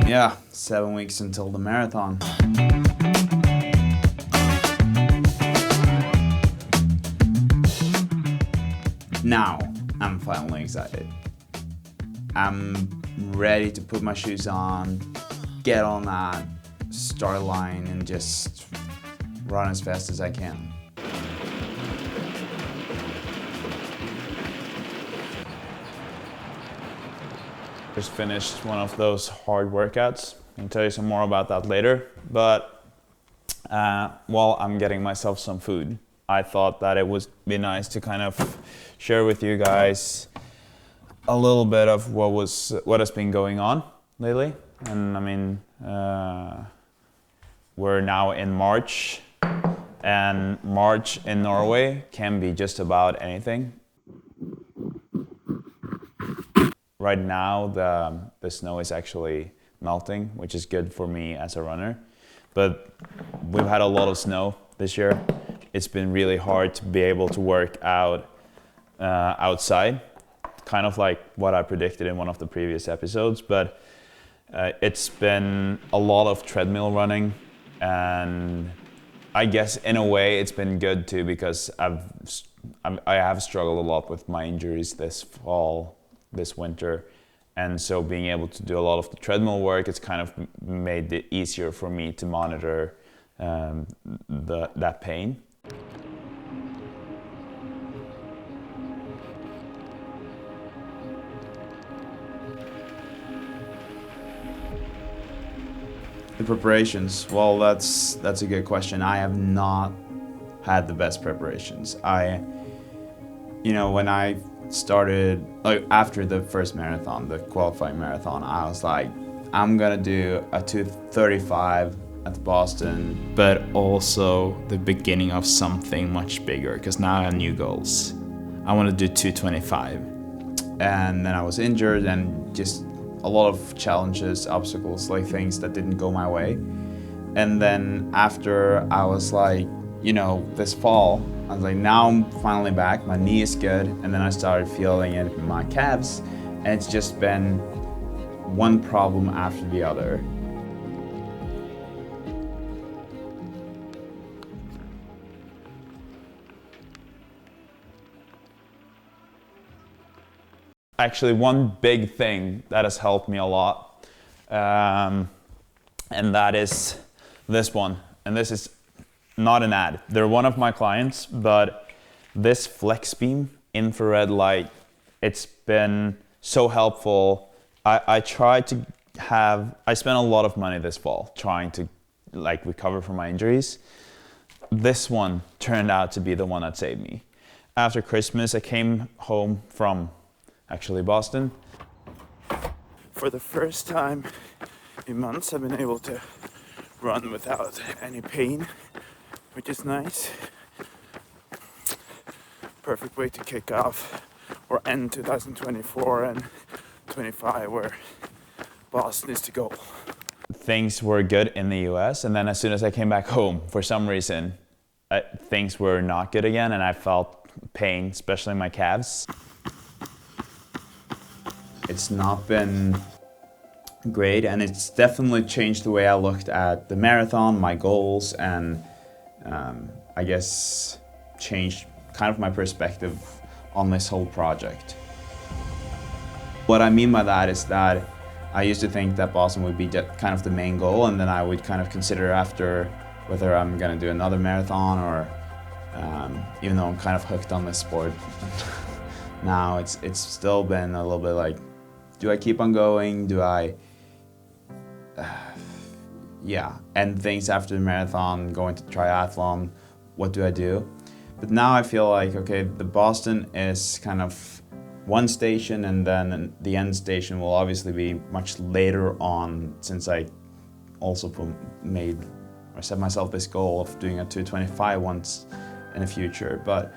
Yeah, 7 weeks until the marathon. Now, I'm finally excited. I'm ready to put my shoes on, get on that start line and just run as fast as I can. Just finished one of those hard workouts. I can tell you some more about that later, but while I'm getting myself some food, I thought that it would be nice to kind of share with you guys a little bit of what has been going on lately. And I mean, we're now in March, and March in Norway can be just about anything. Right now, the snow is actually melting, which is good for me as a runner. But we've had a lot of snow this year. It's been really hard to be able to work out outside, kind of like what I predicted in one of the previous episodes. But it's been a lot of treadmill running, and I guess in a way it's been good too, because I have struggled a lot with my injuries this fall, this winter, and so being able to do a lot of the treadmill work, it's kind of made it easier for me to monitor that pain. The preparations, well, that's a good question. I have not had the best preparations. When I started, like after the first marathon, the qualifying marathon, I was like, I'm gonna do a 2:35 at Boston, but also the beginning of something much bigger, because now I have new goals. I want to do 2:25, and then I was injured and just a lot of challenges, obstacles, like things that didn't go my way. And then after I was like, this fall, I was like, now I'm finally back, my knee is good, and then I started feeling it in my calves, and it's just been one problem after the other. Actually, one big thing that has helped me a lot, and that is this one. And this is not an ad. They're one of my clients, but this Flex Beam infrared light, it's been so helpful. I spent a lot of money this fall trying to recover from my injuries. This one turned out to be the one that saved me. After Christmas, I came home from actually Boston. For the first time in months, I've been able to run without any pain, which is nice. Perfect way to kick off or end 2024 and 25, where Boston is the goal. Things were good in the US, and then as soon as I came back home, for some reason, things were not good again, and I felt pain, especially in my calves. It's not been great, and it's definitely changed the way I looked at the marathon, my goals, and I guess changed kind of my perspective on this whole project. What I mean by that is that I used to think that Boston would be kind of the main goal, and then I would kind of consider after whether I'm gonna do another marathon or even though I'm kind of hooked on this sport now, it's still been a little bit like, do I keep on going? Do I end things after the marathon, going to triathlon? What do I do? But now I feel like, okay, the Boston is kind of one station, and then the end station will obviously be much later on, since I also set myself this goal of doing a 2:25 once in the future. But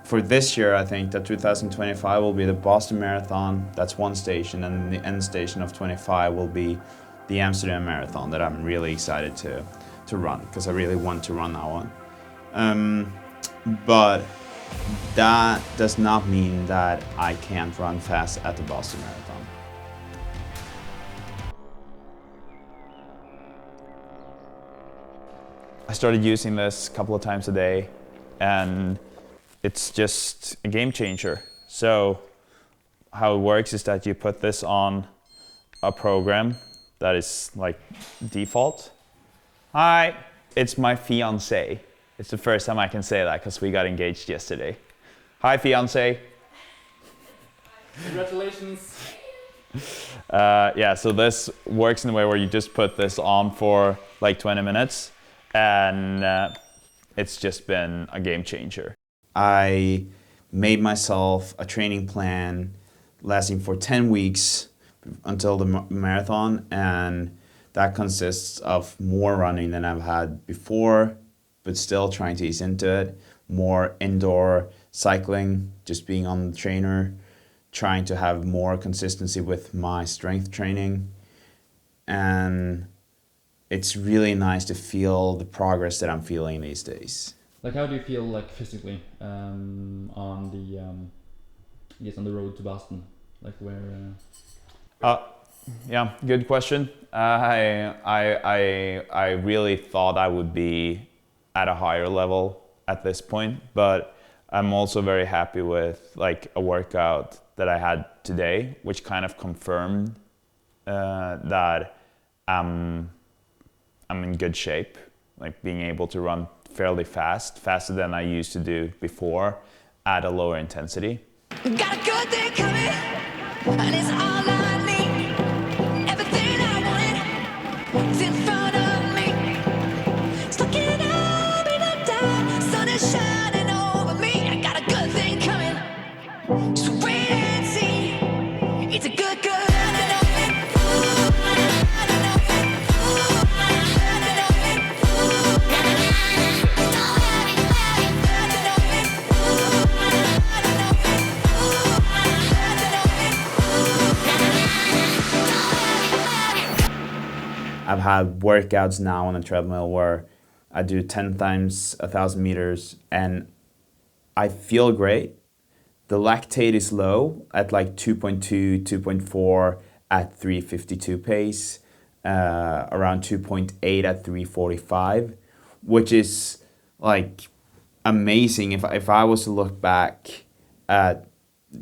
for this year, I think that 2025 will be the Boston Marathon. That's one station, and the end station of 25 will be the Amsterdam Marathon that I'm really excited to run, because I really want to run that one. But that does not mean that I can't run fast at the Boston Marathon. I started using this a couple of times a day, and it's just a game changer. So how it works is that you put this on a program that is like default. Hi, it's my fiance. It's the first time I can say that because we got engaged yesterday. Hi, fiance. Congratulations. Yeah, so this works in a way where you just put this on for like 20 minutes, and it's just been a game changer. I made myself a training plan lasting for 10 weeks until the marathon, and that consists of more running than I've had before, but still trying to ease into it, more indoor cycling, just being on the trainer, trying to have more consistency with my strength training, and it's really nice to feel the progress that I'm feeling these days. Like, how do you feel like physically on the I guess on the road to Boston? Like where? Yeah, good question. I really thought I would be at a higher level at this point, but I'm also very happy with like a workout that I had today, which kind of confirmed that I'm in good shape, like being able to run fairly fast, faster than I used to do before at a lower intensity. Got a good thing coming, and it's all I need. Everything I want is in front of me. Stuck it up in the dark, sun is shining over me. I got a good thing coming, just wait and see. It's a good, good. I've had workouts now on a treadmill where I do 10 times 1,000 meters and I feel great. The lactate is low at like 2.2, 2.4 at 352 pace, around 2.8 at 345, which is like amazing. If I was to look back at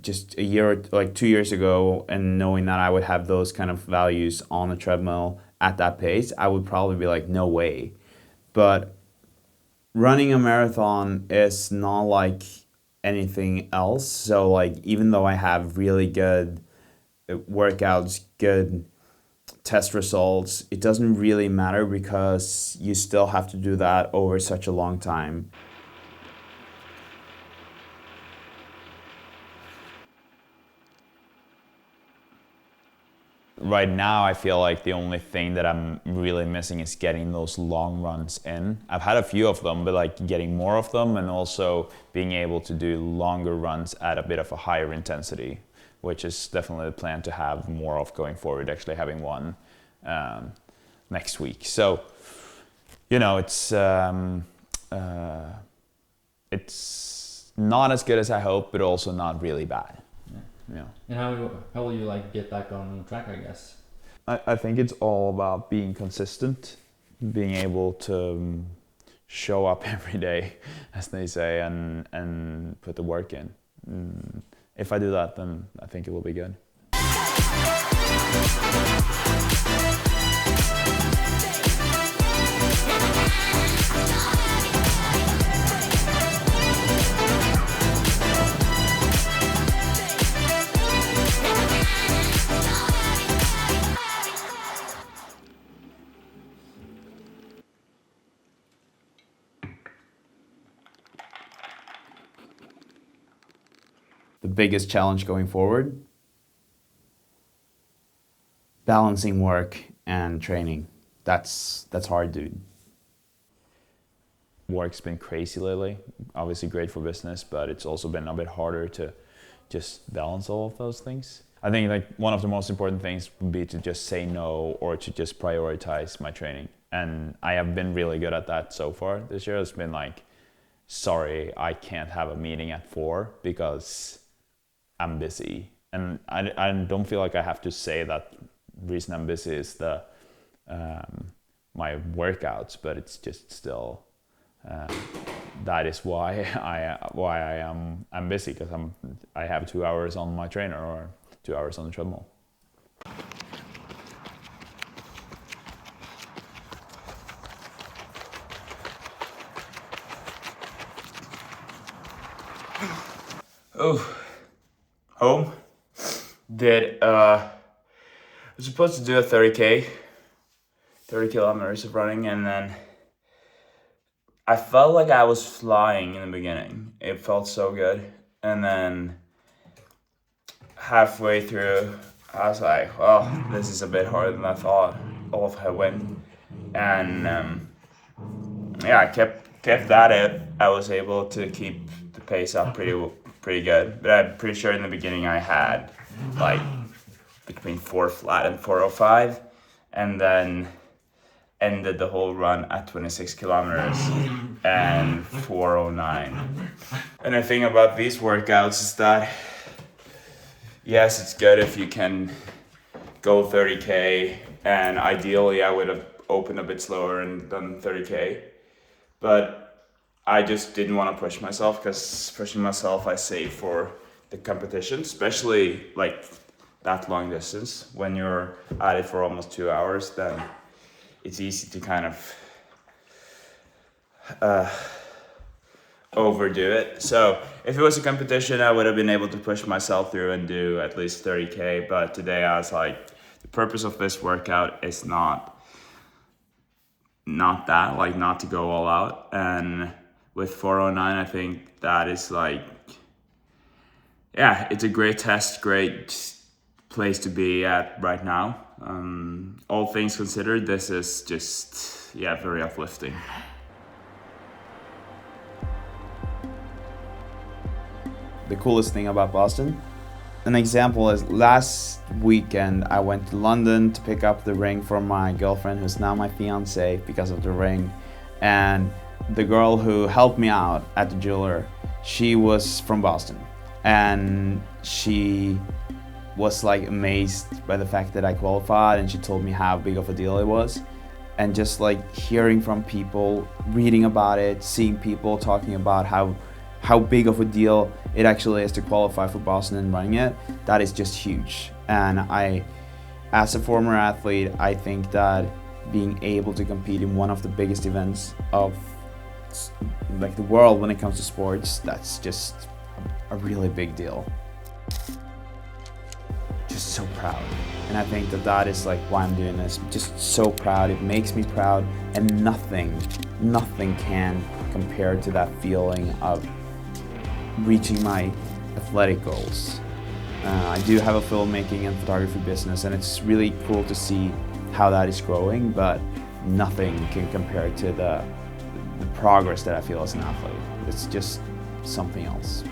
just a year, like 2 years ago, and knowing that I would have those kind of values on a treadmill at that pace, I would probably be like, no way. But running a marathon is not like anything else. So like, even though I have really good workouts, good test results, it doesn't really matter because you still have to do that over such a long time. Right now, I feel like the only thing that I'm really missing is getting those long runs in. I've had a few of them, but like getting more of them and also being able to do longer runs at a bit of a higher intensity, which is definitely the plan to have more of going forward, actually having one next week. So, you know, it's not as good as I hope, but also not really bad. Yeah. And how will you like get back on track? I guess. I think it's all about being consistent, being able to show up every day, as they say, and put the work in. If I do that, then I think it will be good. The biggest challenge going forward? Balancing work and training. That's hard, dude. Work's been crazy lately. Obviously great for business, but it's also been a bit harder to just balance all of those things. I think like one of the most important things would be to just say no or to just prioritize my training. And I have been really good at that so far this year. It's been like, sorry, I can't have a meeting at 4 because I'm busy. And I don't feel like I have to say that the reason I'm busy is my workouts, but it's just still that is why I'm busy, because I have 2 hours on my trainer or 2 hours on the treadmill. Oh, home. I was supposed to do a 30 kilometers of running, and then I felt like I was flying in the beginning. It felt so good, and then halfway through, I was like, well, this is a bit harder than I thought. All of headwind, and yeah, I kept at it. I was able to keep the pace up pretty good, but I'm pretty sure in the beginning I had like between 4 flat and 4:05, and then ended the whole run at 26 kilometers and 4:09. And the thing about these workouts is that, yes, it's good if you can go 30K, and ideally I would have opened a bit slower and done 30K, but I just didn't want to push myself, because pushing myself I save for the competition, especially like that long distance. When you're at it for almost 2 hours, then it's easy to kind of overdo it. So if it was a competition, I would have been able to push myself through and do at least 30K. But today I was like, the purpose of this workout is not that, like not to go all out. And with 4:09, I think that is like, yeah, it's a great test, great place to be at right now. All things considered, this is just, yeah, very uplifting. The coolest thing about Boston, an example is last weekend I went to London to pick up the ring for my girlfriend, who's now my fiance because of the ring. And the girl who helped me out at the jeweler, she was from Boston, and she was like amazed by the fact that I qualified, and she told me how big of a deal it was. And just like hearing from people, reading about it, seeing people talking about how big of a deal it actually is to qualify for Boston and running it, that is just huge. And as a former athlete, I think that being able to compete in one of the biggest events of like the world when it comes to sports, that's just a really big deal. Just so proud. And I think that is like why I'm doing this. Just so proud. It makes me proud, and nothing can compare to that feeling of reaching my athletic goals. I do have a filmmaking and photography business, and it's really cool to see how that is growing, but nothing can compare to the progress that I feel as an athlete. It's just something else.